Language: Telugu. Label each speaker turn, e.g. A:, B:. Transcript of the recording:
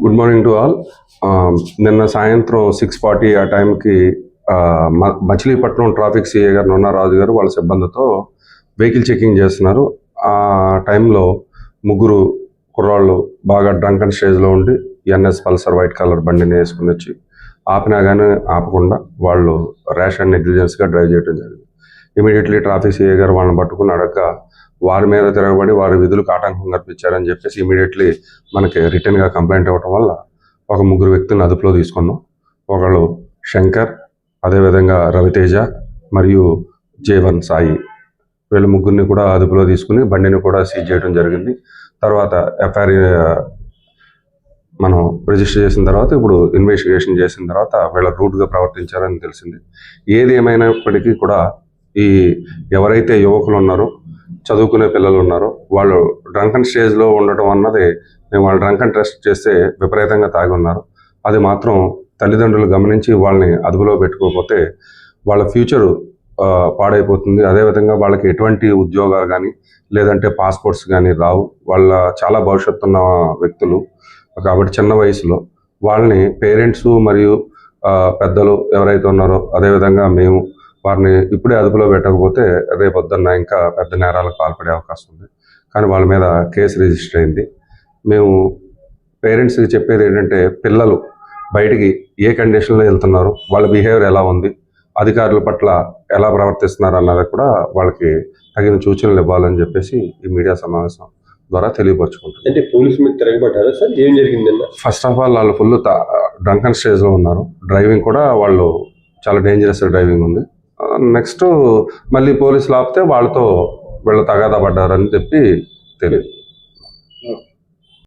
A: Good morning to all. నిన్న సాయంత్రం 6:40 ఆ టైంకి మచిలీపట్నం ట్రాఫిక్ సిఐ గారు నొన్నా రాజు గారు వాళ్ళ సిబ్బందితో వెహికల్ చెకింగ్ చేస్తున్నారు. ఆ టైంలో ముగ్గురు కుర్రాళ్ళు బాగా డ్రంక్ అండ్ స్టేజ్లో ఉండి ఎన్ఎస్ పల్సర్ వైట్ కలర్ బండిని వేసుకుని వచ్చి ఆపినా కానీ ఆపకుండా వాళ్ళు ర్యాష్ అండ్ నెగ్లిజెన్స్గా డ్రైవ్ చేయడం జరిగింది. ఇమీడియట్లీ ట్రాఫిక్ సిఐ గారు వాళ్ళని పట్టుకుని అడగగా వారి మీద తిరగబడి వారి విధులకు ఆటంకం కల్పించారని చెప్పేసి ఇమీడియట్లీ మనకి రిటర్న్గా కంప్లైంట్ ఇవ్వడం వల్ల ఒక ముగ్గురు వ్యక్తులను అదుపులో తీసుకున్నాం. ఒకళ్ళు శంకర్, అదేవిధంగా రవితేజ మరియు జేవన్ సాయి, వీళ్ళ ముగ్గురిని కూడా అదుపులో తీసుకుని బండిని కూడా సీజ్ చేయడం జరిగింది. తర్వాత ఎఫ్ఐఆర్ మనం రిజిస్టర్ చేసిన తర్వాత ఇప్పుడు ఇన్వెస్టిగేషన్ చేసిన తర్వాత వీళ్ళ రూట్గా ప్రవర్తించారని తెలిసింది. ఏది ఏమైనప్పటికీ కూడా ఈ ఎవరైతే యువకులు ఉన్నారో, చదువుకునే పిల్లలు ఉన్నారో వాళ్ళు డ్రంక్ అండ్ స్టేజ్లో ఉండటం అన్నది, మేము వాళ్ళు డ్రంక్ అండ్ టెస్ట్ చేస్తే విపరీతంగా తాగి ఉన్నారు. అది మాత్రం తల్లిదండ్రులు గమనించి వాళ్ళని అదుపులో పెట్టుకోకపోతే వాళ్ళ ఫ్యూచరు పాడైపోతుంది. అదేవిధంగా వాళ్ళకి ఎటువంటి ఉద్యోగాలు కానీ లేదంటే పాస్పోర్ట్స్ కానీ రావు. వాళ్ళ చాలా భవిష్యత్తు ఉన్న వ్యక్తులు కాబట్టి చిన్న వయసులో వాళ్ళని పేరెంట్స్ మరియు పెద్దలు ఎవరైతే ఉన్నారో, అదేవిధంగా మేము వారిని ఇప్పుడే అదుపులో పెట్టకపోతే రేపొద్దున్న ఇంకా పెద్ద నేరాలకు పాల్పడే అవకాశం ఉంది. కానీ వాళ్ళ మీద కేసు రిజిస్టర్ అయింది. మేము పేరెంట్స్కి చెప్పేది ఏంటంటే, పిల్లలు బయటికి ఏ కండిషన్లో వెళ్తున్నారు, వాళ్ళ బిహేవియర్ ఎలా ఉంది, అధికారుల పట్ల ఎలా ప్రవర్తిస్తున్నారు అన్నది కూడా వాళ్ళకి తగిన సూచనలు ఇవ్వాలని చెప్పేసి ఈ మీడియా సమావేశం ద్వారా తెలియపరచుకుంటారు.
B: అంటే పోలీసు మీద తిరగబడ్డారా సార్? ఏం జరిగింది?
A: ఫస్ట్ ఆఫ్ ఆల్ వాళ్ళు ఫుల్ డ్రంక్ అండ్ స్టేజ్లో ఉన్నారు. డ్రైవింగ్ కూడా వాళ్ళు చాలా డేంజరస్ డ్రైవింగ్ ఉంది. నెక్స్ట్ మళ్ళీ పోలీసులు ఆపితే వాళ్ళతో వీళ్ళు తగాదా పడ్డారని చెప్పి తెలియదు.